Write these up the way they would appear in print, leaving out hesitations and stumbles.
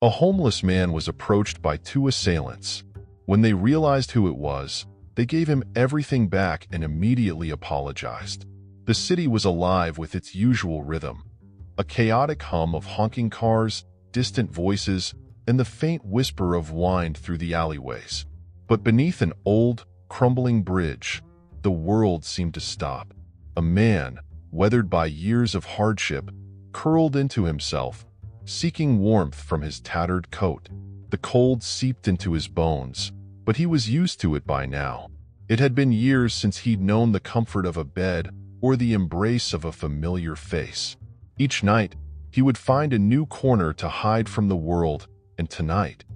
A homeless man was approached by two assailants. When they realized who it was, they gave him everything back and immediately apologized. The city was alive with its usual rhythm, a chaotic hum of honking cars, distant voices, and the faint whisper of wind through the alleyways. But beneath an old, crumbling bridge, the world seemed to stop. A man, weathered by years of hardship, curled into himself, seeking warmth from his tattered coat. The cold seeped into his bones, but he was used to it by now. It had been years since he'd known the comfort of a bed or the embrace of a familiar face. Each night, he would find a new corner to hide from the world, and tonight,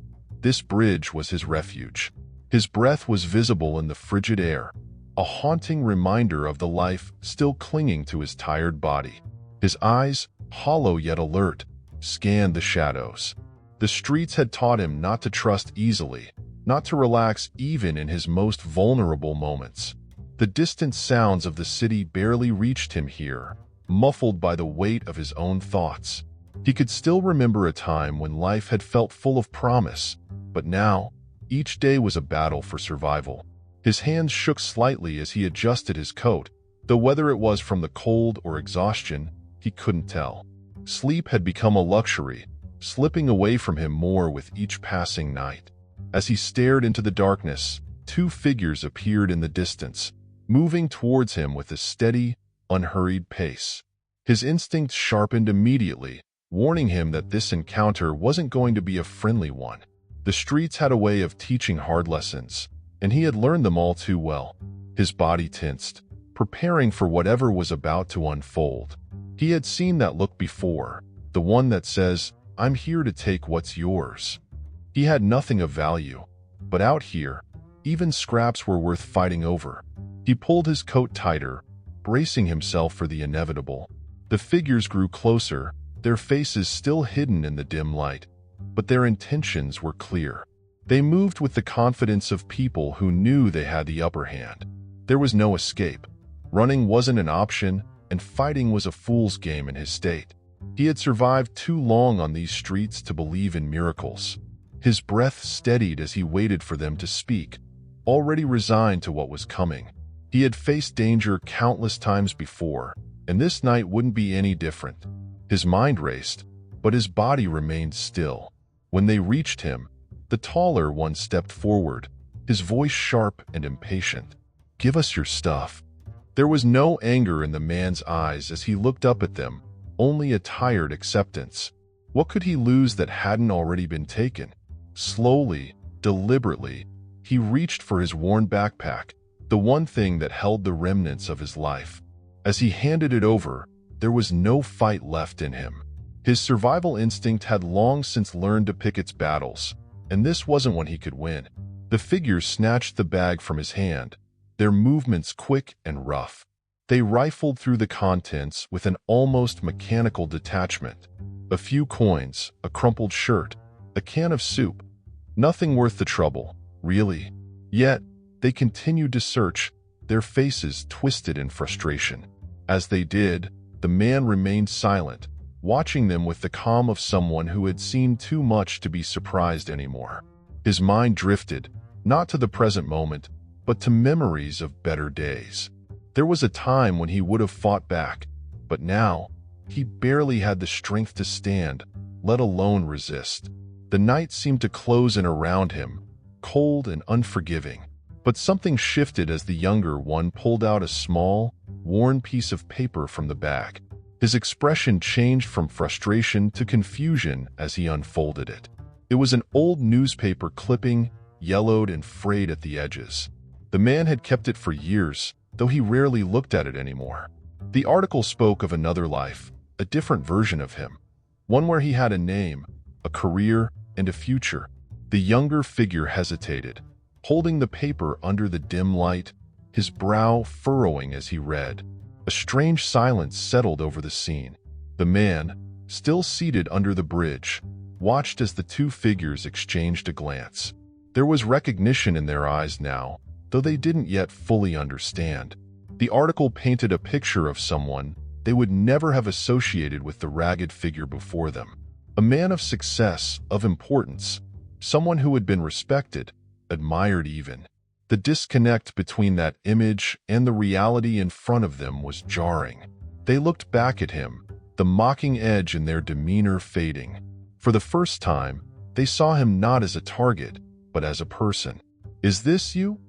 this bridge was his refuge. His breath was visible in the frigid air, a haunting reminder of the life still clinging to his tired body. His eyes, hollow yet alert, scanned the shadows. The streets had taught him not to trust easily, not to relax even in his most vulnerable moments. The distant sounds of the city barely reached him here, muffled by the weight of his own thoughts. He could still remember a time when life had felt full of promise, but now, each day was a battle for survival. His hands shook slightly as he adjusted his coat, though whether it was from the cold or exhaustion, he couldn't tell. Sleep had become a luxury, slipping away from him more with each passing night. As he stared into the darkness, two figures appeared in the distance, moving towards him with a steady, unhurried pace. His instincts sharpened immediately, warning him that this encounter wasn't going to be a friendly one. The streets had a way of teaching hard lessons, and he had learned them all too well. His body tensed, preparing for whatever was about to unfold. He had seen that look before, the one that says, "I'm here to take what's yours." He had nothing of value, but out here, even scraps were worth fighting over. He pulled his coat tighter, bracing himself for the inevitable. The figures grew closer, their faces still hidden in the dim light, but their intentions were clear. They moved with the confidence of people who knew they had the upper hand. There was no escape. Running wasn't an option, and fighting was a fool's game in his state. He had survived too long on these streets to believe in miracles. His breath steadied as he waited for them to speak, already resigned to what was coming. He had faced danger countless times before, and this night wouldn't be any different. His mind raced, but his body remained still. When they reached him, the taller one stepped forward, his voice sharp and impatient. "Give us your stuff." There was no anger in the man's eyes as he looked up at them, only a tired acceptance. What could he lose that hadn't already been taken? Slowly, deliberately, he reached for his worn backpack, the one thing that held the remnants of his life. As he handed it over, there was no fight left in him. His survival instinct had long since learned to pick its battles, and this wasn't one he could win. The figures snatched the bag from his hand, their movements quick and rough. They rifled through the contents with an almost mechanical detachment. A few coins, a crumpled shirt, a can of soup. Nothing worth the trouble, really. Yet, they continued to search, their faces twisted in frustration. As they did, the man remained silent, watching them with the calm of someone who had seen too much to be surprised anymore. His mind drifted, not to the present moment, but to memories of better days. There was a time when he would have fought back, but now, he barely had the strength to stand, let alone resist. The night seemed to close in around him, cold and unforgiving. But something shifted as the younger one pulled out a small, worn piece of paper from the bag. His expression changed from frustration to confusion as he unfolded it. It was an old newspaper clipping, yellowed and frayed at the edges. The man had kept it for years, though he rarely looked at it anymore. The article spoke of another life, a different version of him, one where he had a name, a career, and a future. The younger figure hesitated, holding the paper under the dim light, his brow furrowing as he read. A strange silence settled over the scene. The man, still seated under the bridge, watched as the two figures exchanged a glance. There was recognition in their eyes now, though they didn't yet fully understand. The article painted a picture of someone they would never have associated with the ragged figure before them. A man of success, of importance, someone who had been respected, admired even. The disconnect between that image and the reality in front of them was jarring. They looked back at him, the mocking edge in their demeanor fading. For the first time, they saw him not as a target, but as a person. "Is this you?"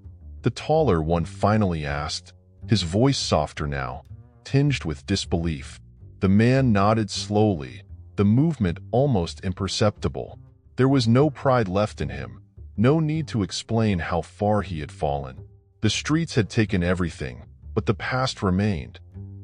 the taller one finally asked, his voice softer now, tinged with disbelief. The man nodded slowly, the movement almost imperceptible. There was no pride left in him, no need to explain how far he had fallen. The streets had taken everything, but the past remained,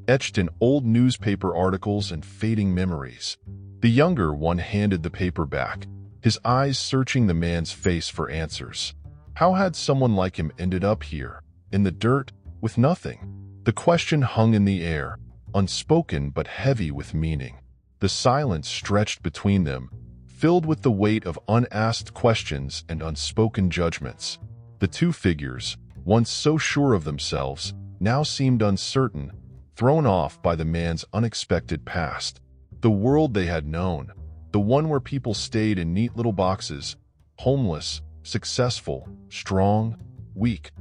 etched in old newspaper articles and fading memories. The younger one handed the paper back, his eyes searching the man's face for answers. How had someone like him ended up here, in the dirt, with nothing? The question hung in the air, unspoken but heavy with meaning. The silence stretched between them, filled with the weight of unasked questions and unspoken judgments. The two figures, once so sure of themselves, now seemed uncertain, thrown off by the man's unexpected past. The world they had known, the one where people stayed in neat little boxes, homeless, successful, strong, weak,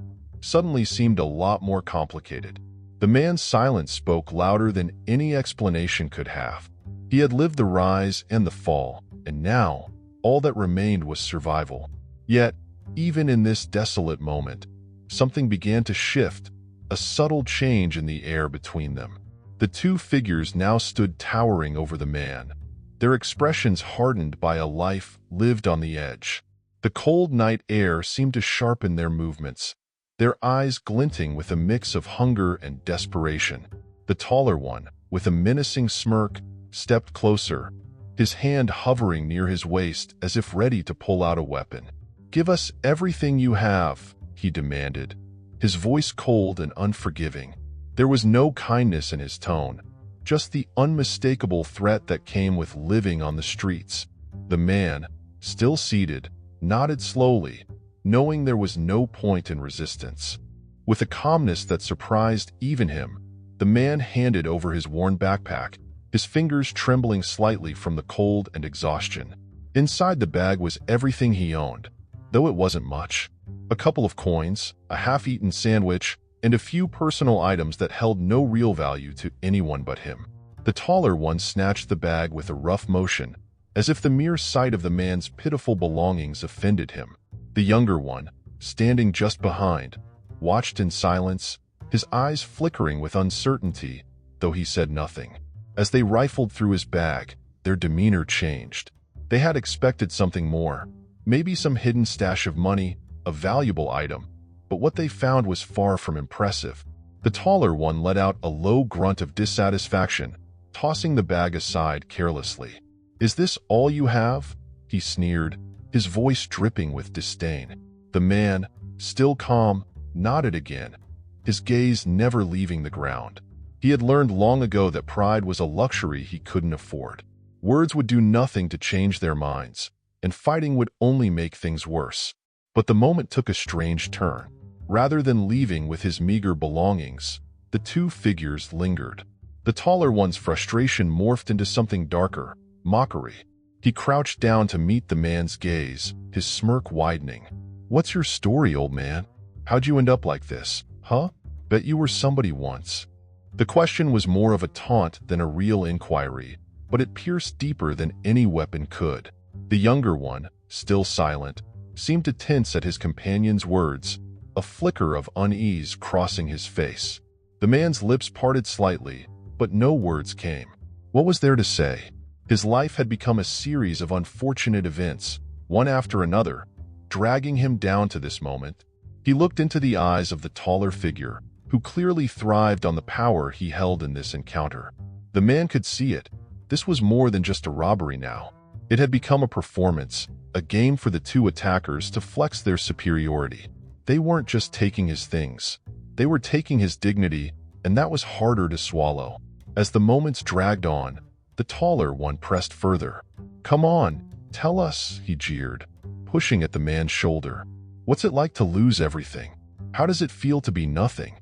suddenly seemed a lot more complicated. The man's silence spoke louder than any explanation could have. He had lived the rise and the fall, and now, all that remained was survival. Yet, even in this desolate moment, something began to shift, a subtle change in the air between them. The two figures now stood towering over the man, their expressions hardened by a life lived on the edge. The cold night air seemed to sharpen their movements, their eyes glinting with a mix of hunger and desperation. The taller one, with a menacing smirk, stepped closer, his hand hovering near his waist as if ready to pull out a weapon. "Give us everything you have," he demanded, his voice cold and unforgiving. There was no kindness in his tone, just the unmistakable threat that came with living on the streets. The man, still seated, nodded slowly, knowing there was no point in resistance. With a calmness that surprised even him, the man handed over his worn backpack, his fingers trembling slightly from the cold and exhaustion. Inside the bag was everything he owned, though it wasn't much. A couple of coins, a half-eaten sandwich, and a few personal items that held no real value to anyone but him. The taller one snatched the bag with a rough motion, as if the mere sight of the man's pitiful belongings offended him. The younger one, standing just behind, watched in silence, his eyes flickering with uncertainty, though he said nothing. As they rifled through his bag, their demeanor changed. They had expected something more, maybe some hidden stash of money, a valuable item, but what they found was far from impressive. The taller one let out a low grunt of dissatisfaction, tossing the bag aside carelessly. "Is this all you have?" he sneered, his voice dripping with disdain. The man, still calm, nodded again, his gaze never leaving the ground. He had learned long ago that pride was a luxury he couldn't afford. Words would do nothing to change their minds, and fighting would only make things worse. But the moment took a strange turn. Rather than leaving with his meager belongings, the two figures lingered. The taller one's frustration morphed into something darker, mockery. He crouched down to meet the man's gaze, his smirk widening. "What's your story, old man? How'd you end up like this, huh? Bet you were somebody once." The question was more of a taunt than a real inquiry, but it pierced deeper than any weapon could. The younger one, still silent, seemed to tense at his companion's words, a flicker of unease crossing his face. The man's lips parted slightly, but no words came. What was there to say? His life had become a series of unfortunate events, one after another, dragging him down to this moment. He looked into the eyes of the taller figure, who clearly thrived on the power he held in this encounter. The man could see it. This was more than just a robbery now. It had become a performance, a game for the two attackers to flex their superiority. They weren't just taking his things. They were taking his dignity, and that was harder to swallow. As the moments dragged on, the taller one pressed further. "Come on, tell us," he jeered, pushing at the man's shoulder. "What's it like to lose everything? How does it feel to be nothing?"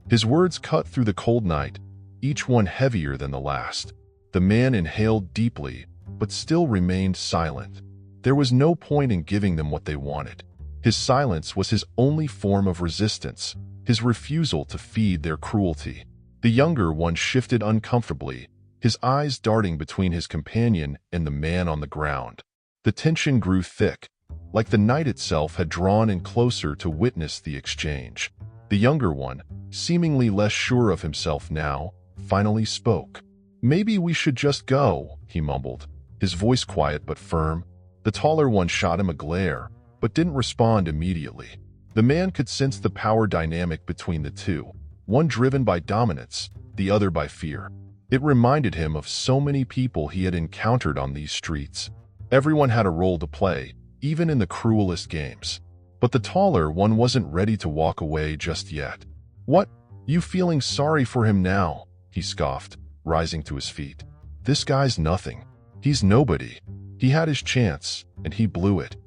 His words cut through the cold night, each one heavier than the last. The man inhaled deeply, but still remained silent. There was no point in giving them what they wanted. His silence was his only form of resistance, his refusal to feed their cruelty. The younger one shifted uncomfortably, his eyes darting between his companion and the man on the ground. The tension grew thick, like the night itself had drawn in closer to witness the exchange. The younger one, seemingly less sure of himself now, finally spoke. "Maybe we should just go," he mumbled, his voice quiet but firm. The taller one shot him a glare, but didn't respond immediately. The man could sense the power dynamic between the two, one driven by dominance, the other by fear. It reminded him of so many people he had encountered on these streets. Everyone had a role to play, even in the cruelest games. But the taller one wasn't ready to walk away just yet. "What? You feeling sorry for him now?" he scoffed, rising to his feet. "This guy's nothing. He's nobody. He had his chance, and he blew it."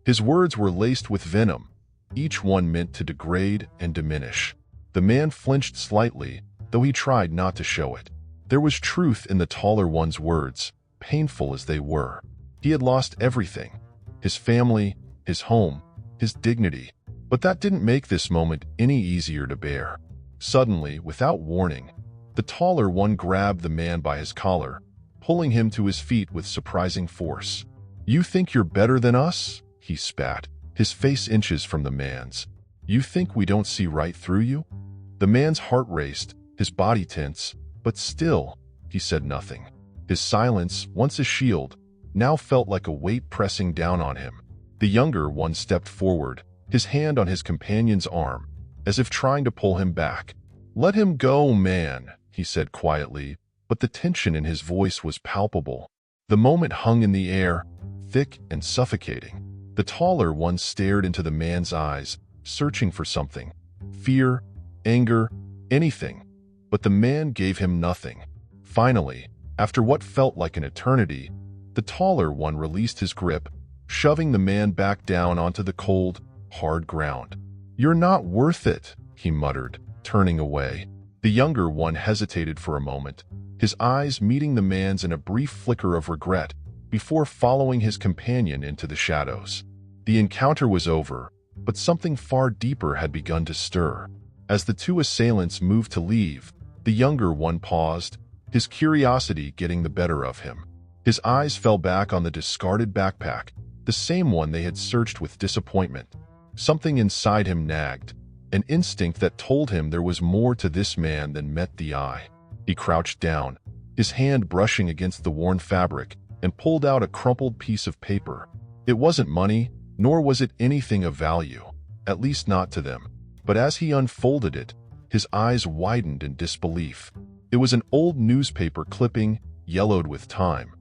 His words were laced with venom, each one meant to degrade and diminish. The man flinched slightly, though he tried not to show it. There was truth in the taller one's words, painful as they were. He had lost everything: his family, his home, his dignity. But that didn't make this moment any easier to bear. Suddenly, without warning, the taller one grabbed the man by his collar, pulling him to his feet with surprising force. "You think you're better than us?" he spat, his face inches from the man's. "You think we don't see right through you?" The man's heart raced, his body tense, but still, he said nothing. His silence, once a shield, now felt like a weight pressing down on him. The younger one stepped forward, his hand on his companion's arm, as if trying to pull him back. "Let him go, man," he said quietly, but the tension in his voice was palpable. The moment hung in the air, thick and suffocating. The taller one stared into the man's eyes, searching for something. Fear, anger, anything. But the man gave him nothing. Finally, after what felt like an eternity, the taller one released his grip, shoving the man back down onto the cold, hard ground. "You're not worth it," he muttered, turning away. The younger one hesitated for a moment, his eyes meeting the man's in a brief flicker of regret before following his companion into the shadows. The encounter was over, but something far deeper had begun to stir. As the two assailants moved to leave, the younger one paused, his curiosity getting the better of him. His eyes fell back on the discarded backpack, the same one they had searched with disappointment. Something inside him nagged, an instinct that told him there was more to this man than met the eye. He crouched down, his hand brushing against the worn fabric, and pulled out a crumpled piece of paper. It wasn't money, nor was it anything of value, at least not to them. But as he unfolded it, his eyes widened in disbelief. It was an old newspaper clipping, yellowed with time,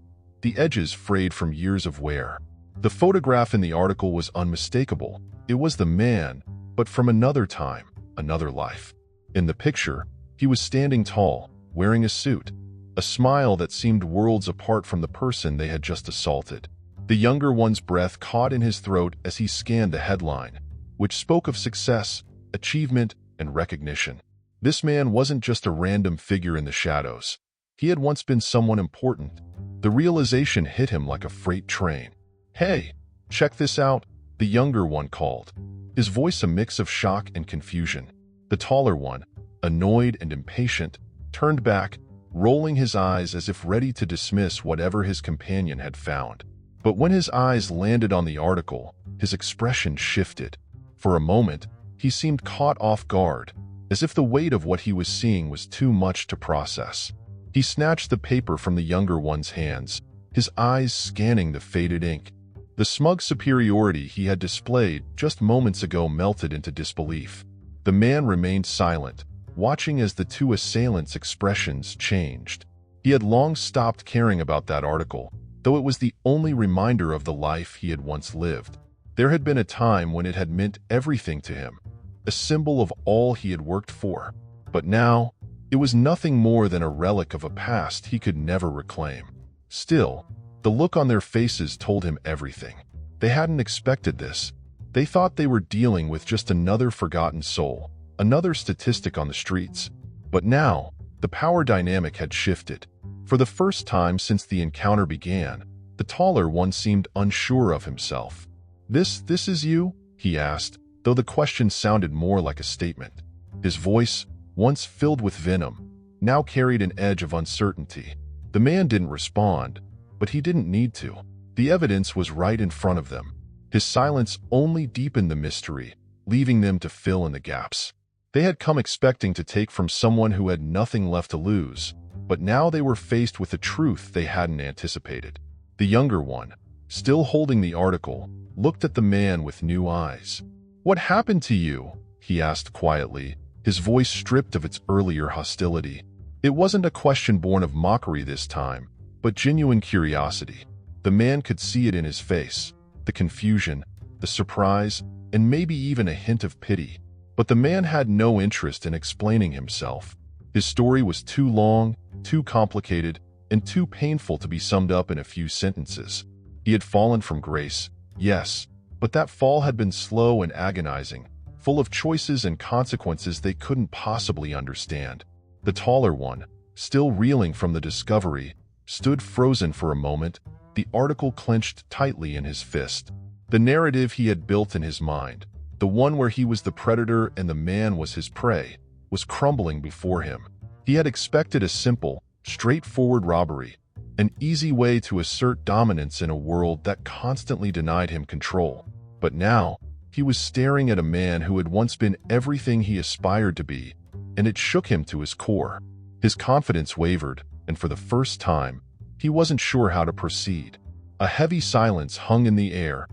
the edges frayed from years of wear. The photograph in the article was unmistakable. It was the man, but from another time, another life. In the picture, he was standing tall, wearing a suit, a smile that seemed worlds apart from the person they had just assaulted. The younger one's breath caught in his throat as he scanned the headline, which spoke of success, achievement, and recognition. This man wasn't just a random figure in the shadows. He had once been someone important. The realization hit him like a freight train. "Hey, check this out," the younger one called, his voice a mix of shock and confusion. The taller one, annoyed and impatient, turned back, rolling his eyes as if ready to dismiss whatever his companion had found. But when his eyes landed on the article, his expression shifted. For a moment, he seemed caught off guard, as if the weight of what he was seeing was too much to process. He snatched the paper from the younger one's hands, his eyes scanning the faded ink. The smug superiority he had displayed just moments ago melted into disbelief. The man remained silent, watching as the two assailants' expressions changed. He had long stopped caring about that article, though it was the only reminder of the life he had once lived. There had been a time when it had meant everything to him, a symbol of all he had worked for. But now, it was nothing more than a relic of a past he could never reclaim. Still, the look on their faces told him everything. They hadn't expected this. They thought they were dealing with just another forgotten soul, another statistic on the streets. But now, the power dynamic had shifted. For the first time since the encounter began, The taller one seemed unsure of himself. This is you?" he asked, though the question sounded more like a statement. His voice, once filled with venom, now carried an edge of uncertainty. The man didn't respond, but he didn't need to. The evidence was right in front of them. His silence only deepened the mystery, leaving them to fill in the gaps. They had come expecting to take from someone who had nothing left to lose, but now they were faced with a truth they hadn't anticipated. The younger one, still holding the article, looked at the man with new eyes. "What happened to you?" he asked quietly, his voice stripped of its earlier hostility. It wasn't a question born of mockery this time, but genuine curiosity. The man could see it in his face, the confusion, the surprise, and maybe even a hint of pity. But the man had no interest in explaining himself. His story was too long, too complicated, and too painful to be summed up in a few sentences. He had fallen from grace, yes, but that fall had been slow and agonizing, full of choices and consequences they couldn't possibly understand. The taller one, still reeling from the discovery, stood frozen for a moment, the article clenched tightly in his fist. The narrative he had built in his mind, the one where he was the predator and the man was his prey, was crumbling before him. He had expected a simple, straightforward robbery, an easy way to assert dominance in a world that constantly denied him control. But now, he was staring at a man who had once been everything he aspired to be, and it shook him to his core. His confidence wavered, and for the first time, he wasn't sure how to proceed. A heavy silence hung in the air,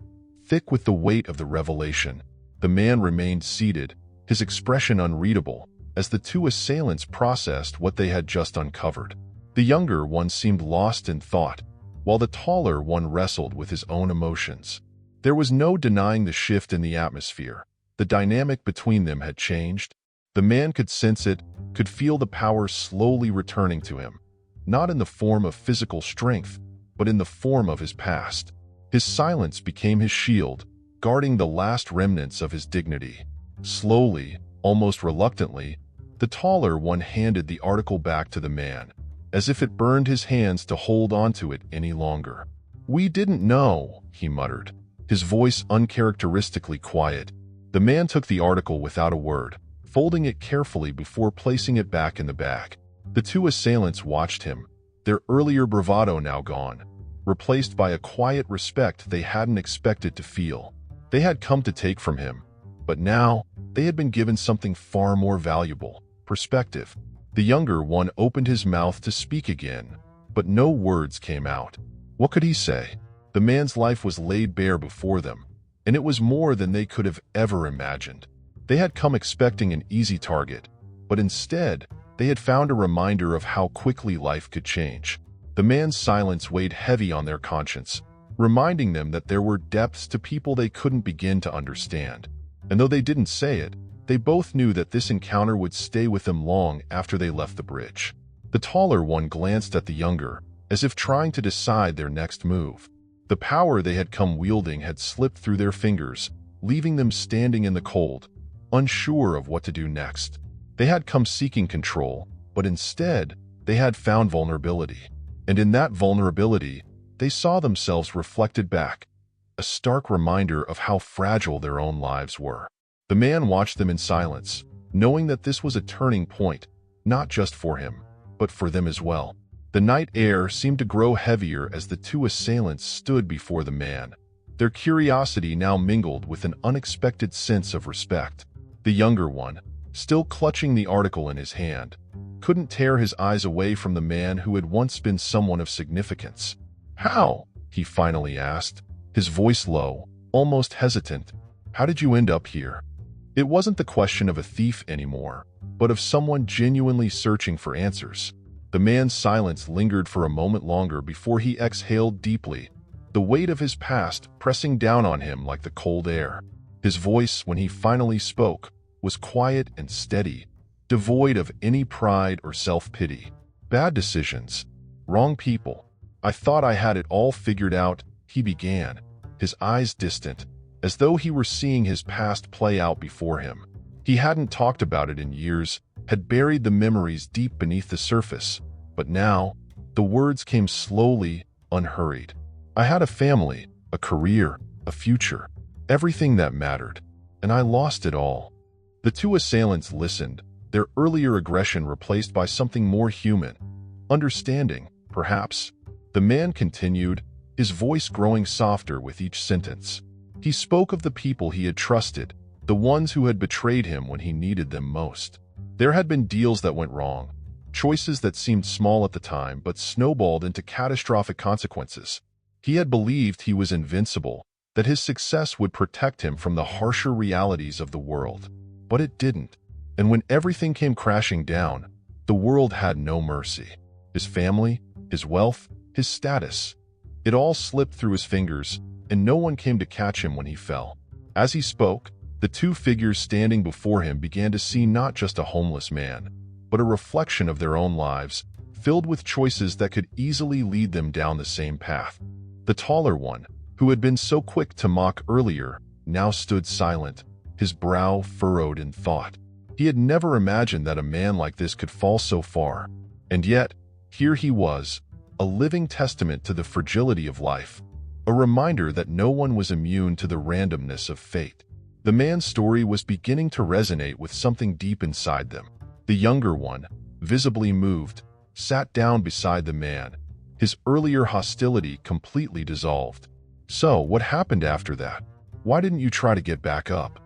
thick with the weight of the revelation. The man remained seated, his expression unreadable, as the two assailants processed what they had just uncovered. The younger one seemed lost in thought, while the taller one wrestled with his own emotions. There was no denying the shift in the atmosphere. The dynamic between them had changed. The man could sense it, could feel the power slowly returning to him, not in the form of physical strength, but in the form of his past. His silence became his shield, guarding the last remnants of his dignity. Slowly, almost reluctantly, the taller one handed the article back to the man, as if it burned his hands to hold onto it any longer. "We didn't know," he muttered, his voice uncharacteristically quiet. The man took the article without a word, folding it carefully before placing it back in the bag. The two assailants watched him, their earlier bravado now gone, replaced by a quiet respect they hadn't expected to feel. They had come to take from him, but now they had been given something far more valuable: perspective. The younger one opened his mouth to speak again, but no words came out. What could he say? The man's life was laid bare before them, and it was more than they could have ever imagined. They had come expecting an easy target, but instead, they had found a reminder of how quickly life could change. The man's silence weighed heavy on their conscience, reminding them that there were depths to people they couldn't begin to understand. And though they didn't say it, they both knew that this encounter would stay with them long after they left the bridge. The taller one glanced at the younger, as if trying to decide their next move. The power they had come wielding had slipped through their fingers, leaving them standing in the cold, unsure of what to do next. They had come seeking control, but instead, they had found vulnerability. And in that vulnerability, they saw themselves reflected back, a stark reminder of how fragile their own lives were. The man watched them in silence, knowing that this was a turning point, not just for him, but for them as well. The night air seemed to grow heavier as the two assailants stood before the man, their curiosity now mingled with an unexpected sense of respect. The younger one, still clutching the article in his hand, couldn't tear his eyes away from the man who had once been someone of significance. "How?" he finally asked, his voice low, almost hesitant. "How did you end up here?" It wasn't the question of a thief anymore, but of someone genuinely searching for answers. The man's silence lingered for a moment longer before he exhaled deeply, the weight of his past pressing down on him like the cold air. His voice, when he finally spoke, was quiet and steady, devoid of any pride or self-pity. "Bad decisions. Wrong people. I thought I had it all figured out," he began, his eyes distant, as though he were seeing his past play out before him. He hadn't talked about it in years, had buried the memories deep beneath the surface, but now, the words came slowly, unhurried. I had a family, a career, a future, everything that mattered, and I lost it all. The two assailants listened, their earlier aggression replaced by something more human. Understanding, perhaps. The man continued, his voice growing softer with each sentence. He spoke of the people he had trusted, the ones who had betrayed him when he needed them most. There had been deals that went wrong, choices that seemed small at the time but snowballed into catastrophic consequences. He had believed he was invincible, that his success would protect him from the harsher realities of the world. But it didn't. And when everything came crashing down, the world had no mercy. His family, his wealth, his status. It all slipped through his fingers, and no one came to catch him when he fell. As he spoke, the two figures standing before him began to see not just a homeless man, but a reflection of their own lives, filled with choices that could easily lead them down the same path. The taller one, who had been so quick to mock earlier, now stood silent, his brow furrowed in thought. He had never imagined that a man like this could fall so far. And yet, here he was, a living testament to the fragility of life, a reminder that no one was immune to the randomness of fate. The man's story was beginning to resonate with something deep inside them. The younger one, visibly moved, sat down beside the man, his earlier hostility completely dissolved. "So, what happened after that? Why didn't you try to get back up?"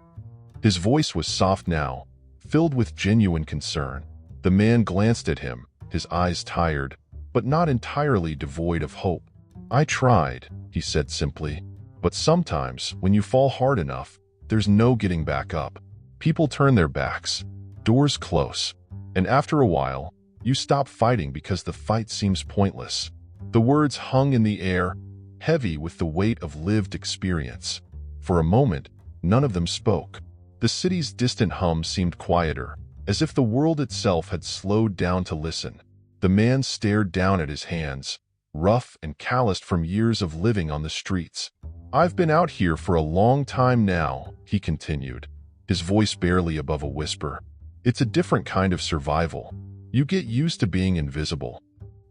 His voice was soft now, filled with genuine concern. The man glanced at him, his eyes tired, but not entirely devoid of hope. "I tried," he said simply, "but sometimes, when you fall hard enough, there's no getting back up. People turn their backs, doors close, and after a while, you stop fighting because the fight seems pointless." The words hung in the air, heavy with the weight of lived experience. For a moment, none of them spoke. The city's distant hum seemed quieter, as if the world itself had slowed down to listen. The man stared down at his hands, rough and calloused from years of living on the streets. "I've been out here for a long time now," he continued, his voice barely above a whisper. "It's a different kind of survival. You get used to being invisible."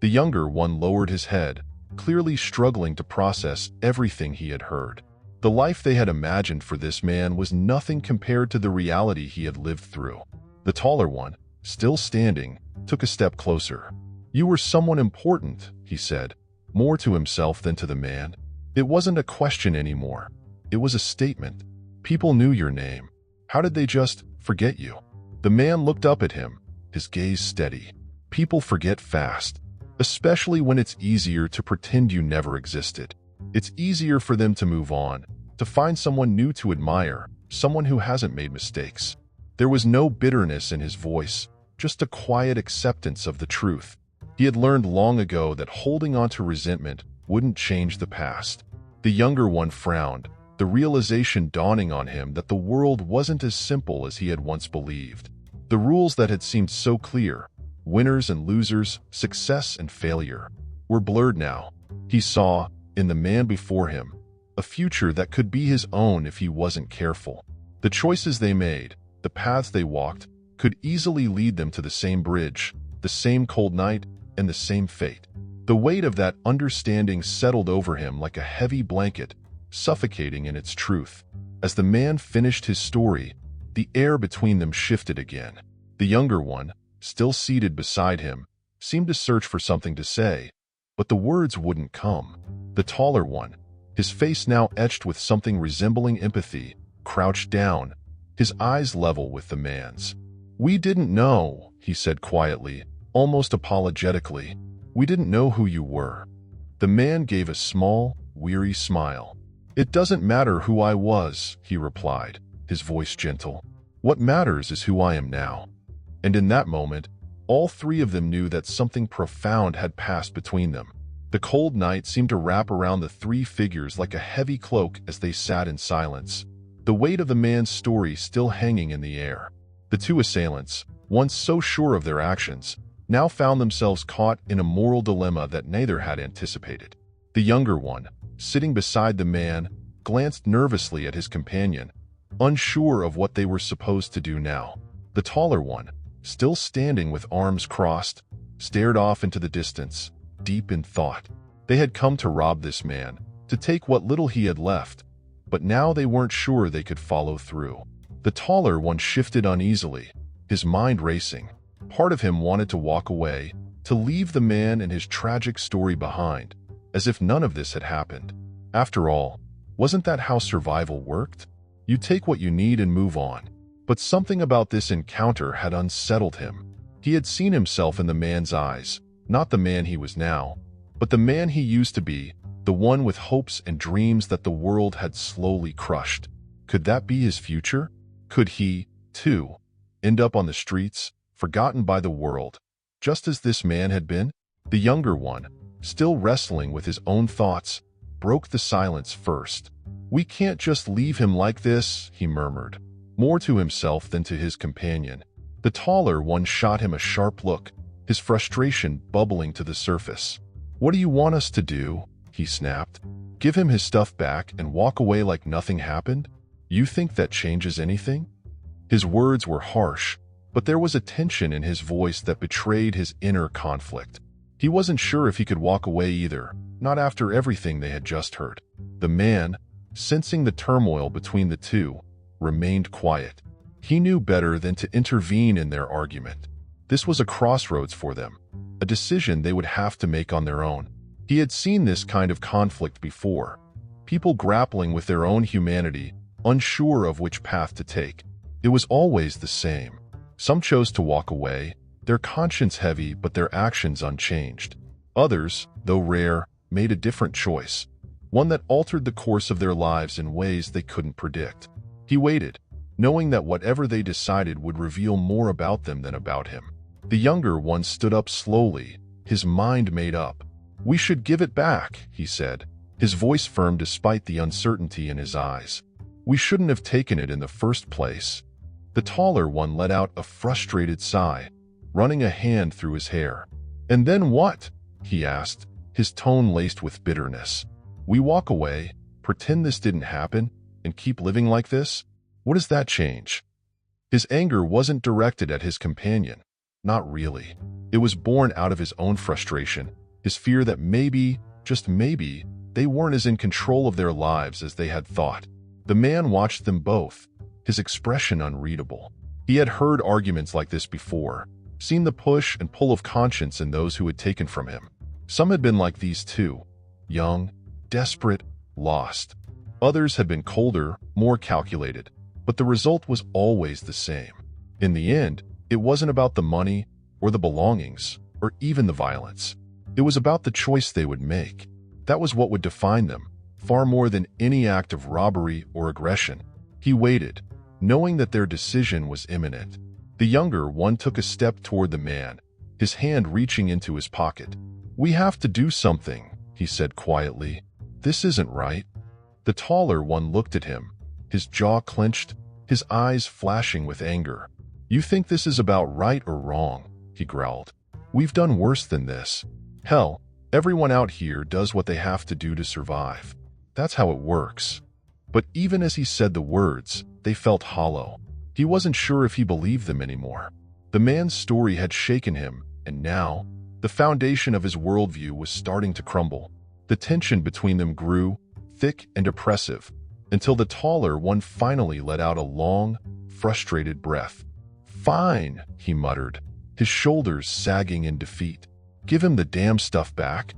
The younger one lowered his head, clearly struggling to process everything he had heard. The life they had imagined for this man was nothing compared to the reality he had lived through. The taller one, still standing, took a step closer. "You were someone important," he said, more to himself than to the man. It wasn't a question anymore. It was a statement. People knew your name. How did they just forget you? The man looked up at him, his gaze steady. People forget fast, especially when it's easier to pretend you never existed. It's easier for them to move on, to find someone new to admire, someone who hasn't made mistakes. There was no bitterness in his voice, just a quiet acceptance of the truth. He had learned long ago that holding on to resentment wouldn't change the past. The younger one frowned, the realization dawning on him that the world wasn't as simple as he had once believed. The rules that had seemed so clear, winners and losers, success and failure, were blurred now. He saw, in the man before him, a future that could be his own if he wasn't careful. The choices they made, the paths they walked, could easily lead them to the same bridge, the same cold night, and the same fate. The weight of that understanding settled over him like a heavy blanket, suffocating in its truth. As the man finished his story, the air between them shifted again. The younger one, still seated beside him, seemed to search for something to say, but the words wouldn't come. The taller one, his face now etched with something resembling empathy, crouched down, his eyes level with the man's. "We didn't know," he said quietly, almost apologetically. "We didn't know who you were." The man gave a small, weary smile. "It doesn't matter who I was," he replied, his voice gentle. "What matters is who I am now." And in that moment, all three of them knew that something profound had passed between them. The cold night seemed to wrap around the three figures like a heavy cloak as they sat in silence, the weight of the man's story still hanging in the air. The two assailants, once so sure of their actions, now found themselves caught in a moral dilemma that neither had anticipated. The younger one, sitting beside the man, glanced nervously at his companion, unsure of what they were supposed to do now. The taller one, still standing with arms crossed, stared off into the distance, deep in thought. They had come to rob this man, to take what little he had left, but now they weren't sure they could follow through. The taller one shifted uneasily, his mind racing. Part of him wanted to walk away, to leave the man and his tragic story behind, as if none of this had happened. After all, wasn't that how survival worked? You take what you need and move on. But something about this encounter had unsettled him. He had seen himself in the man's eyes, not the man he was now, but the man he used to be, the one with hopes and dreams that the world had slowly crushed. Could that be his future? Could he, too, end up on the streets, forgotten by the world, just as this man had been? The younger one, still wrestling with his own thoughts, broke the silence first. "We can't just leave him like this," he murmured, more to himself than to his companion. The taller one shot him a sharp look, his frustration bubbling to the surface. "What do you want us to do?" he snapped. "Give him his stuff back and walk away like nothing happened? You think that changes anything?" His words were harsh, but there was a tension in his voice that betrayed his inner conflict. He wasn't sure if he could walk away either, not after everything they had just heard. The man, sensing the turmoil between the two, remained quiet. He knew better than to intervene in their argument. This was a crossroads for them, a decision they would have to make on their own. He had seen this kind of conflict before, people grappling with their own humanity, unsure of which path to take. It was always the same. Some chose to walk away, their conscience heavy but their actions unchanged. Others, though rare, made a different choice, one that altered the course of their lives in ways they couldn't predict. He waited, knowing that whatever they decided would reveal more about them than about him. The younger one stood up slowly, his mind made up. "We should give it back," he said, his voice firm despite the uncertainty in his eyes. "We shouldn't have taken it in the first place." The taller one let out a frustrated sigh, running a hand through his hair. "And then what?" he asked, his tone laced with bitterness. "We walk away, pretend this didn't happen, and keep living like this? What does that change?" His anger wasn't directed at his companion. Not really. It was born out of his own frustration, his fear that maybe, just maybe, they weren't as in control of their lives as they had thought. The man watched them both, his expression unreadable. He had heard arguments like this before, seen the push and pull of conscience in those who had taken from him. Some had been like these too, young, desperate, lost. Others had been colder, more calculated, but the result was always the same. In the end, it wasn't about the money, or the belongings, or even the violence. It was about the choice they would make. That was what would define them, far more than any act of robbery or aggression. He waited, knowing that their decision was imminent. The younger one took a step toward the man, his hand reaching into his pocket. "We have to do something," he said quietly. "This isn't right." The taller one looked at him, his jaw clenched, his eyes flashing with anger. "You think this is about right or wrong?" he growled. "We've done worse than this. Hell, everyone out here does what they have to do to survive. That's how it works." But even as he said the words, they felt hollow. He wasn't sure if he believed them anymore. The man's story had shaken him, and now, the foundation of his worldview was starting to crumble. The tension between them grew, thick and oppressive, until the taller one finally let out a long, frustrated breath. "Fine," he muttered, his shoulders sagging in defeat. "Give him the damn stuff back."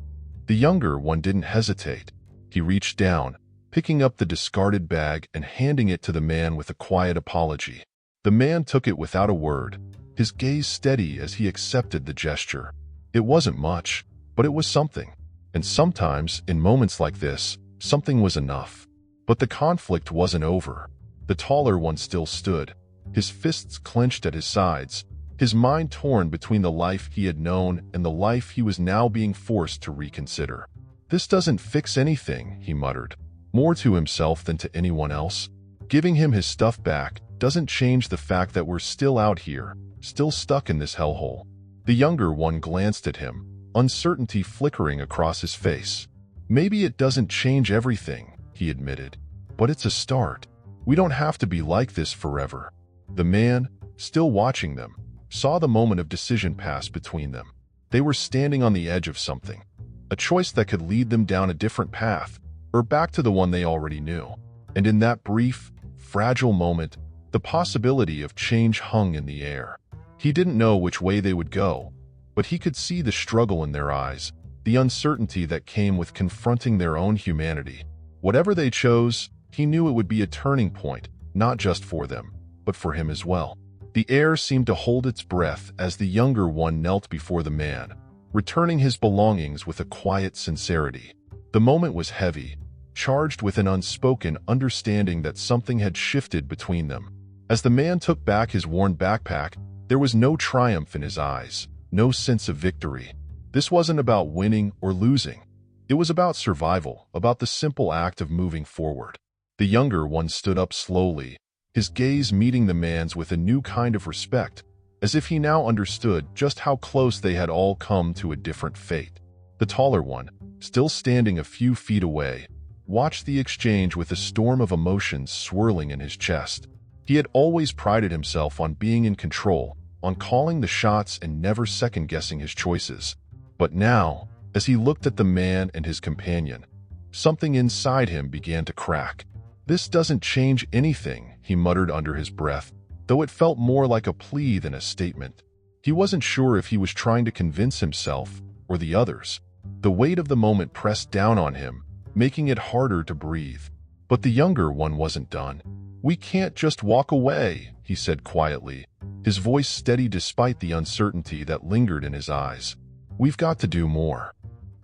The younger one didn't hesitate. He reached down, picking up the discarded bag and handing it to the man with a quiet apology. The man took it without a word, his gaze steady as he accepted the gesture. It wasn't much, but it was something. And sometimes, in moments like this, something was enough. But the conflict wasn't over. The taller one still stood, his fists clenched at his sides, his mind torn between the life he had known and the life he was now being forced to reconsider. "This doesn't fix anything," he muttered, more to himself than to anyone else. "Giving him his stuff back doesn't change the fact that we're still out here, still stuck in this hellhole." The younger one glanced at him, uncertainty flickering across his face. "Maybe it doesn't change everything," he admitted, "but it's a start. We don't have to be like this forever." The man, still watching them, saw the moment of decision pass between them. They were standing on the edge of something, a choice that could lead them down a different path, or back to the one they already knew. And in that brief, fragile moment, the possibility of change hung in the air. He didn't know which way they would go, but he could see the struggle in their eyes, the uncertainty that came with confronting their own humanity. Whatever they chose, he knew it would be a turning point, not just for them, but for him as well. The air seemed to hold its breath as the younger one knelt before the man, returning his belongings with a quiet sincerity. The moment was heavy, charged with an unspoken understanding that something had shifted between them. As the man took back his worn backpack, there was no triumph in his eyes, no sense of victory. This wasn't about winning or losing. It was about survival, about the simple act of moving forward. The younger one stood up slowly, his gaze meeting the man's with a new kind of respect, as if he now understood just how close they had all come to a different fate. The taller one, still standing a few feet away, watched the exchange with a storm of emotions swirling in his chest. He had always prided himself on being in control, on calling the shots and never second-guessing his choices. But now, as he looked at the man and his companion, something inside him began to crack. "This doesn't change anything," he muttered under his breath, though it felt more like a plea than a statement. He wasn't sure if he was trying to convince himself or the others. The weight of the moment pressed down on him, making it harder to breathe. But the younger one wasn't done. "We can't just walk away," he said quietly, his voice steady despite the uncertainty that lingered in his eyes. "We've got to do more."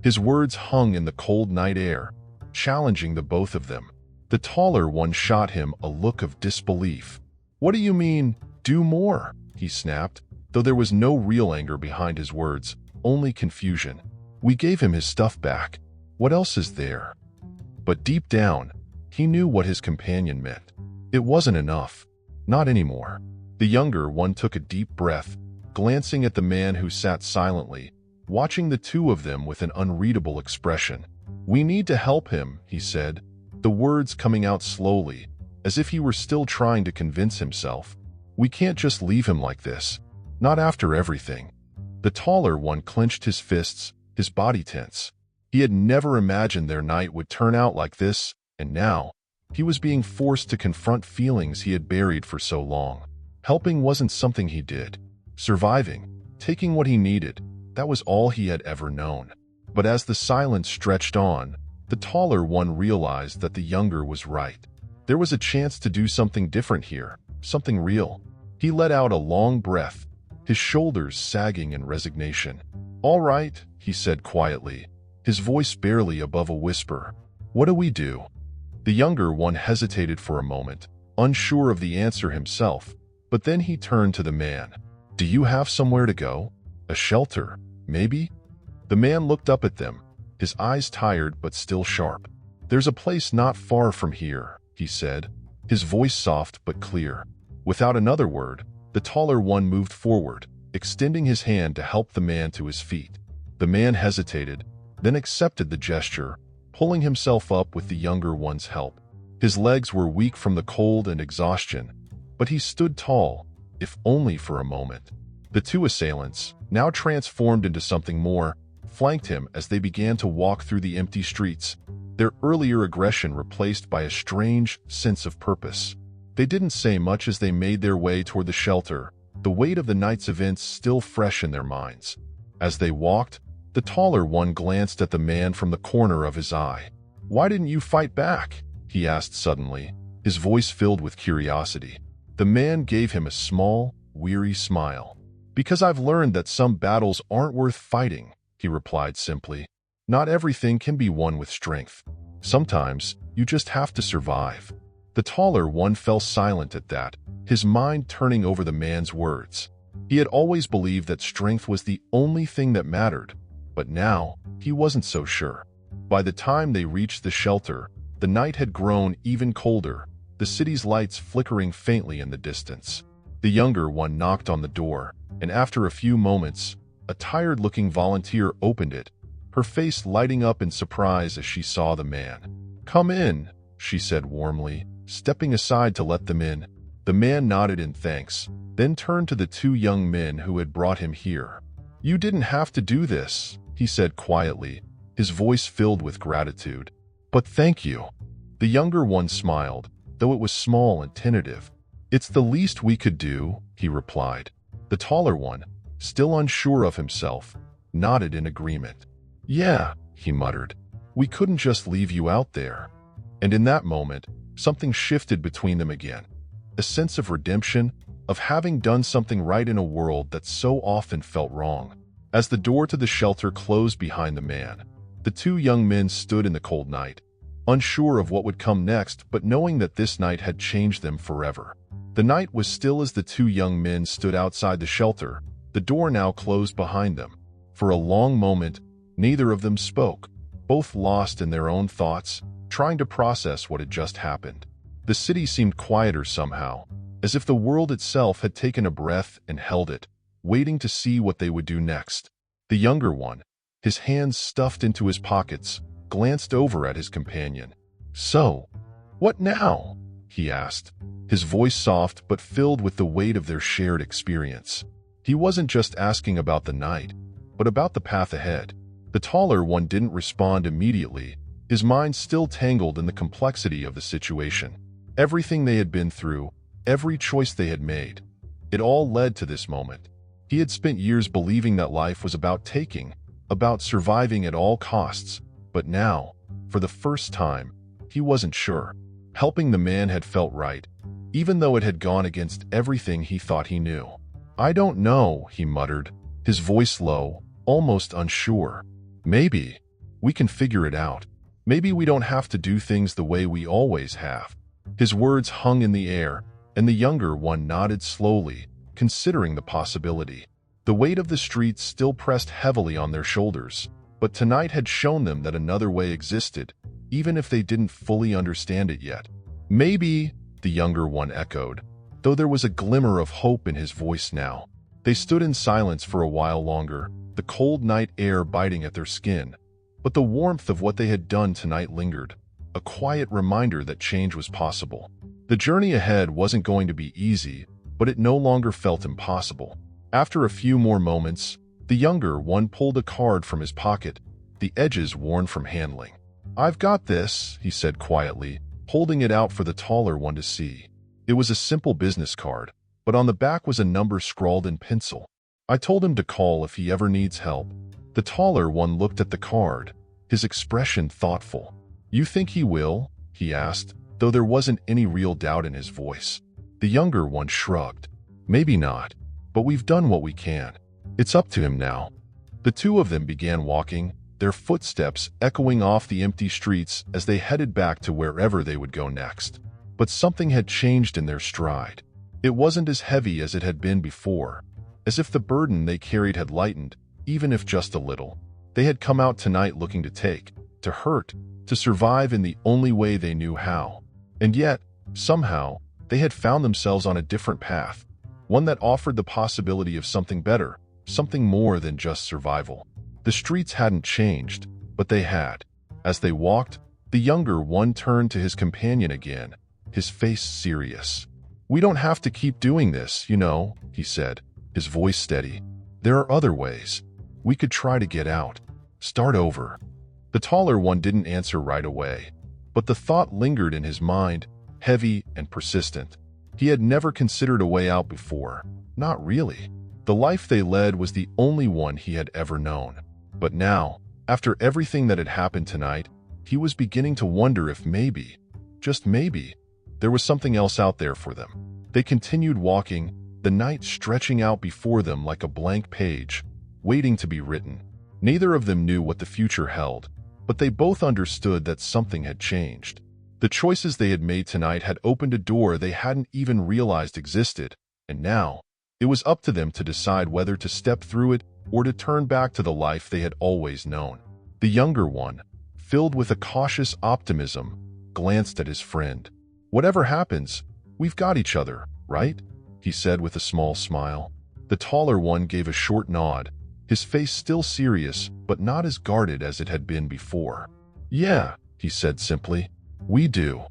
His words hung in the cold night air, challenging the both of them. The taller one shot him a look of disbelief. "What do you mean, do more?" he snapped, though there was no real anger behind his words, only confusion. "We gave him his stuff back. What else is there?" But deep down, he knew what his companion meant. It wasn't enough. Not anymore. The younger one took a deep breath, glancing at the man who sat silently, watching the two of them with an unreadable expression. "We need to help him," he said, the words coming out slowly, as if he were still trying to convince himself. "We can't just leave him like this. Not after everything." The taller one clenched his fists, his body tense. He had never imagined their night would turn out like this, and now, he was being forced to confront feelings he had buried for so long. Helping wasn't something he did. Surviving, taking what he needed, that was all he had ever known. But as the silence stretched on, the taller one realized that the younger was right. There was a chance to do something different here, something real. He let out a long breath, his shoulders sagging in resignation. "All right," he said quietly, his voice barely above a whisper. "What do we do?" The younger one hesitated for a moment, unsure of the answer himself, but then he turned to the man. "Do you have somewhere to go? A shelter, maybe?" The man looked up at them, his eyes tired but still sharp. "There's a place not far from here," he said, his voice soft but clear. Without another word, the taller one moved forward, extending his hand to help the man to his feet. The man hesitated, then accepted the gesture, pulling himself up with the younger one's help. His legs were weak from the cold and exhaustion, but he stood tall, if only for a moment. The two assailants, now transformed into something more, flanked him as they began to walk through the empty streets, their earlier aggression replaced by a strange sense of purpose. They didn't say much as they made their way toward the shelter, the weight of the night's events still fresh in their minds. As they walked, the taller one glanced at the man from the corner of his eye. "Why didn't you fight back?" he asked suddenly, his voice filled with curiosity. The man gave him a small, weary smile. "Because I've learned that some battles aren't worth fighting," he replied simply. "Not everything can be won with strength. Sometimes, you just have to survive." The taller one fell silent at that, his mind turning over the man's words. He had always believed that strength was the only thing that mattered, but now, he wasn't so sure. By the time they reached the shelter, the night had grown even colder, the city's lights flickering faintly in the distance. The younger one knocked on the door, and after a few moments, a tired-looking volunteer opened it, her face lighting up in surprise as she saw the man. "Come in," she said warmly, stepping aside to let them in. The man nodded in thanks, then turned to the two young men who had brought him here. "You didn't have to do this," he said quietly, his voice filled with gratitude. But thank you. The younger one smiled, though it was small and tentative. It's the least we could do, he replied. The taller one, still unsure of himself, nodded in agreement. Yeah, he muttered. We couldn't just leave you out there. And in that moment, something shifted between them again. A sense of redemption, of having done something right in a world that so often felt wrong. As the door to the shelter closed behind the man, the two young men stood in the cold night, unsure of what would come next, but knowing that this night had changed them forever. The night was still as the two young men stood outside the shelter, the door now closed behind them. For a long moment, neither of them spoke, both lost in their own thoughts, trying to process what had just happened. The city seemed quieter somehow, as if the world itself had taken a breath and held it, waiting to see what they would do next. The younger one, his hands stuffed into his pockets, glanced over at his companion. So, what now? He asked, his voice soft but filled with the weight of their shared experience. He wasn't just asking about the night, but about the path ahead. The taller one didn't respond immediately, his mind still tangled in the complexity of the situation. Everything they had been through, every choice they had made, it all led to this moment. He had spent years believing that life was about taking, about surviving at all costs, but now, for the first time, he wasn't sure. Helping the man had felt right, even though it had gone against everything he thought he knew. I don't know, he muttered, his voice low, almost unsure. Maybe we can figure it out. Maybe we don't have to do things the way we always have. His words hung in the air, and the younger one nodded slowly, considering the possibility. The weight of the streets still pressed heavily on their shoulders, but tonight had shown them that another way existed, even if they didn't fully understand it yet. Maybe, the younger one echoed, though there was a glimmer of hope in his voice now. They stood in silence for a while longer, the cold night air biting at their skin. But the warmth of what they had done tonight lingered, a quiet reminder that change was possible. The journey ahead wasn't going to be easy, but it no longer felt impossible. After a few more moments, the younger one pulled a card from his pocket, the edges worn from handling. I've got this, he said quietly, holding it out for the taller one to see. It was a simple business card, but on the back was a number scrawled in pencil. I told him to call if he ever needs help. The taller one looked at the card, his expression thoughtful. You think he will? He asked, though there wasn't any real doubt in his voice. The younger one shrugged. Maybe not, but we've done what we can. It's up to him now. The two of them began walking, their footsteps echoing off the empty streets as they headed back to wherever they would go next. But something had changed in their stride. It wasn't as heavy as it had been before, as if the burden they carried had lightened, even if just a little. They had come out tonight looking to take, to hurt, to survive in the only way they knew how. And yet, somehow, they had found themselves on a different path, one that offered the possibility of something better, something more than just survival. The streets hadn't changed, but they had. As they walked, the younger one turned to his companion again, his face serious. We don't have to keep doing this, you know, he said, his voice steady. There are other ways. We could try to get out. Start over. The taller one didn't answer right away, but the thought lingered in his mind, heavy and persistent. He had never considered a way out before. Not really. The life they led was the only one he had ever known. But now, after everything that had happened tonight, he was beginning to wonder if maybe, just maybe, there was something else out there for them. They continued walking, the night stretching out before them like a blank page, waiting to be written. Neither of them knew what the future held, but they both understood that something had changed. The choices they had made tonight had opened a door they hadn't even realized existed, and now, it was up to them to decide whether to step through it or to turn back to the life they had always known. The younger one, filled with a cautious optimism, glanced at his friend. Whatever happens, we've got each other, right? He said with a small smile. The taller one gave a short nod, his face still serious but not as guarded as it had been before. Yeah, he said simply. We do.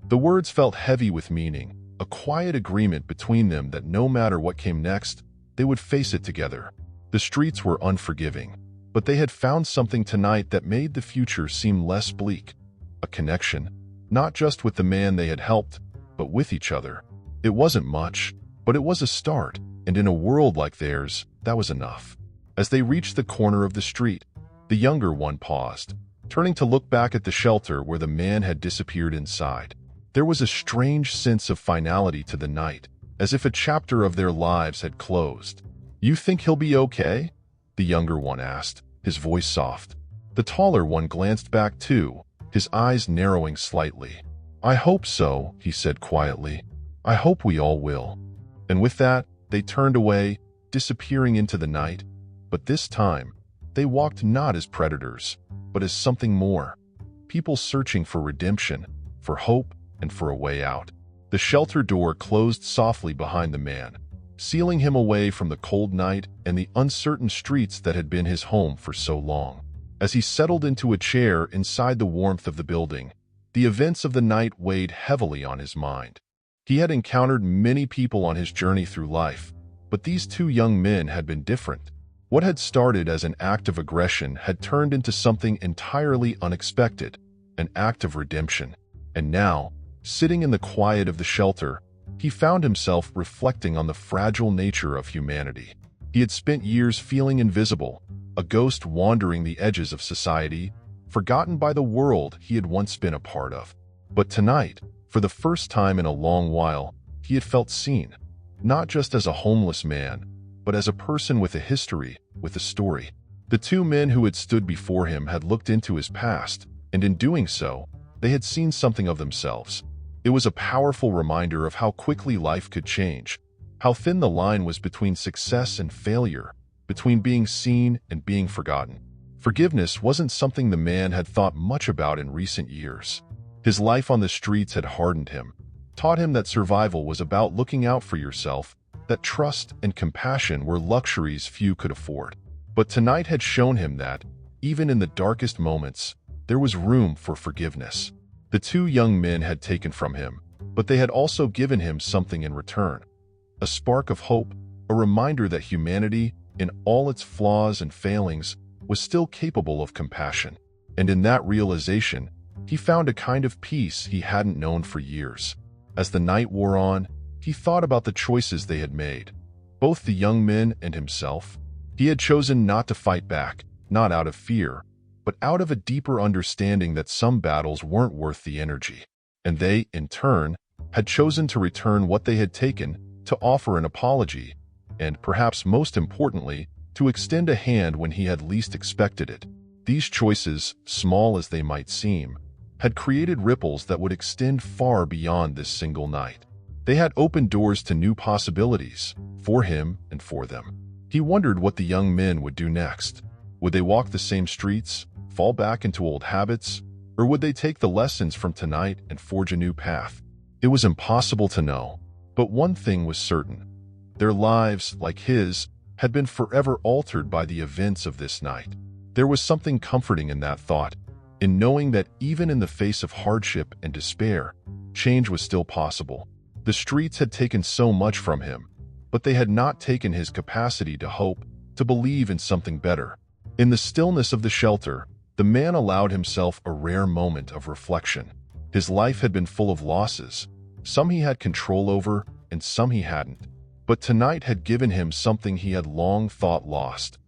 The words felt heavy with meaning, a quiet agreement between them that no matter what came next, they would face it together. The streets were unforgiving, but they had found something tonight that made the future seem less bleak. a connection, not just with the man they had helped, but with each other. It wasn't much, but it was a start, and in a world like theirs, that was enough. As they reached the corner of the street, the younger one paused, turning to look back at the shelter where the man had disappeared inside. There was a strange sense of finality to the night, as if a chapter of their lives had closed. "You think he'll be okay?" the younger one asked, his voice soft. The taller one glanced back too, his eyes narrowing slightly. "I hope so," he said quietly. "I hope we all will." And with that, they turned away, disappearing into the night. But this time, they walked not as predators, but as something more. People searching for redemption, for hope, and for a way out. The shelter door closed softly behind the man, sealing him away from the cold night and the uncertain streets that had been his home for so long. As he settled into a chair inside the warmth of the building, the events of the night weighed heavily on his mind. He had encountered many people on his journey through life, but these two young men had been different. What had started as an act of aggression had turned into something entirely unexpected, an act of redemption. And now, sitting in the quiet of the shelter, he found himself reflecting on the fragile nature of humanity. He had spent years feeling invisible, a ghost wandering the edges of society, forgotten by the world he had once been a part of. But tonight, for the first time in a long while, he had felt seen, not just as a homeless man, but as a person with a history, with a story. The two men who had stood before him had looked into his past, and in doing so, they had seen something of themselves. It was a powerful reminder of how quickly life could change, how thin the line was between success and failure, between being seen and being forgotten. Forgiveness wasn't something the man had thought much about in recent years. His life on the streets had hardened him, taught him that survival was about looking out for yourself, that trust and compassion were luxuries few could afford. But tonight had shown him that, even in the darkest moments, there was room for forgiveness. The two young men had taken from him, but they had also given him something in return. A spark of hope, a reminder that humanity, in all its flaws and failings, was still capable of compassion. And in that realization, he found a kind of peace he hadn't known for years. As the night wore on, he thought about the choices they had made, both the young men and himself. He had chosen not to fight back, not out of fear, but out of a deeper understanding that some battles weren't worth the energy. And they, in turn, had chosen to return what they had taken, to offer an apology, and perhaps most importantly, to extend a hand when he had least expected it. These choices, small as they might seem, had created ripples that would extend far beyond this single night. They had opened doors to new possibilities, for him and for them. He wondered what the young men would do next. Would they walk the same streets, fall back into old habits, or would they take the lessons from tonight and forge a new path? It was impossible to know, but one thing was certain. Their lives, like his, had been forever altered by the events of this night. There was something comforting in that thought, in knowing that even in the face of hardship and despair, change was still possible. The streets had taken so much from him, but they had not taken his capacity to hope, to believe in something better. In the stillness of the shelter, the man allowed himself a rare moment of reflection. His life had been full of losses, some he had control over and some he hadn't. But tonight had given him something he had long thought lost: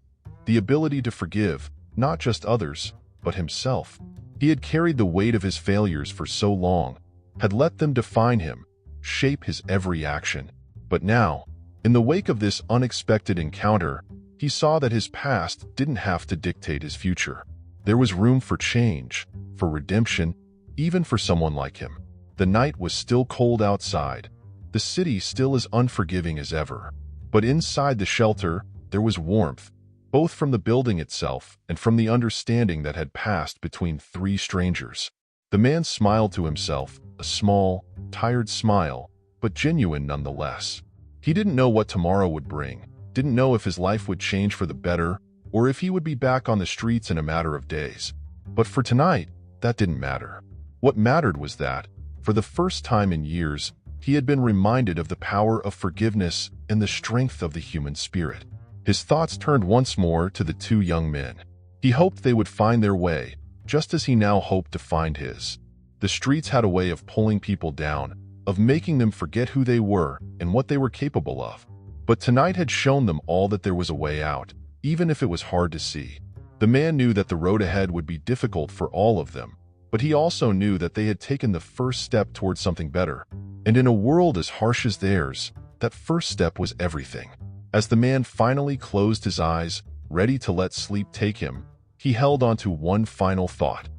the ability to forgive, not just others, but himself. He had carried the weight of his failures for so long, had let them define him, shape his every action. But now, in the wake of this unexpected encounter, he saw that his past didn't have to dictate his future. There was room for change, for redemption, even for someone like him. The night was still cold outside, the city still as unforgiving as ever. But inside the shelter, there was warmth, both from the building itself and from the understanding that had passed between three strangers. The man smiled to himself, a small, tired smile, but genuine nonetheless. He didn't know what tomorrow would bring, didn't know if his life would change for the better, or if he would be back on the streets in a matter of days. But for tonight, that didn't matter. What mattered was that, for the first time in years, he had been reminded of the power of forgiveness and the strength of the human spirit. His thoughts turned once more to the two young men. He hoped they would find their way, just as he now hoped to find his. The streets had a way of pulling people down, of making them forget who they were and what they were capable of. But tonight had shown them all that there was a way out, even if it was hard to see. The man knew that the road ahead would be difficult for all of them, but he also knew that they had taken the first step towards something better. And in a world as harsh as theirs, that first step was everything. As the man finally closed his eyes, ready to let sleep take him, he held on to one final thought.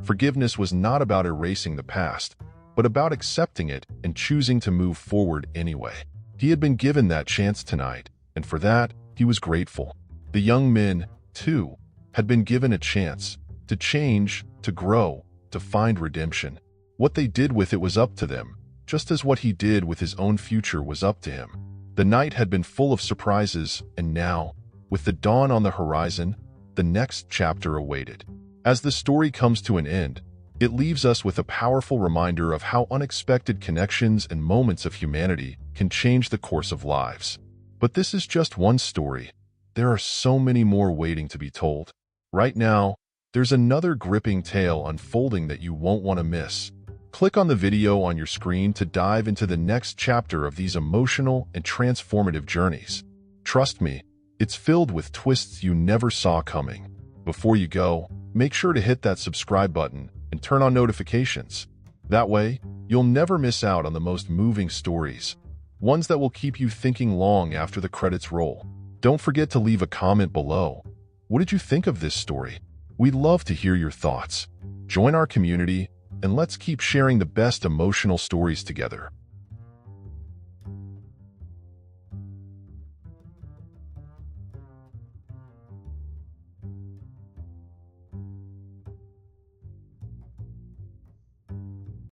Forgiveness was not about erasing the past, but about accepting it and choosing to move forward anyway. He had been given that chance tonight, and for that, he was grateful. The young men, too, had been given a chance to change, to grow, to find redemption. What they did with it was up to them, just as what he did with his own future was up to him. The night had been full of surprises, and now, with the dawn on the horizon, the next chapter awaited. As the story comes to an end, it leaves us with a powerful reminder of how unexpected connections and moments of humanity can change the course of lives. But this is just one story. There are so many more waiting to be told. Right now, there's another gripping tale unfolding that you won't want to miss. Click on the video on your screen to dive into the next chapter of these emotional and transformative journeys. Trust me, it's filled with twists you never saw coming. Before you go, make sure to hit that subscribe button and turn on notifications. That way, you'll never miss out on the most moving stories, ones that will keep you thinking long after the credits roll. Don't forget to leave a comment below. What did you think of this story? We'd love to hear your thoughts. Join our community, and let's keep sharing the best emotional stories together.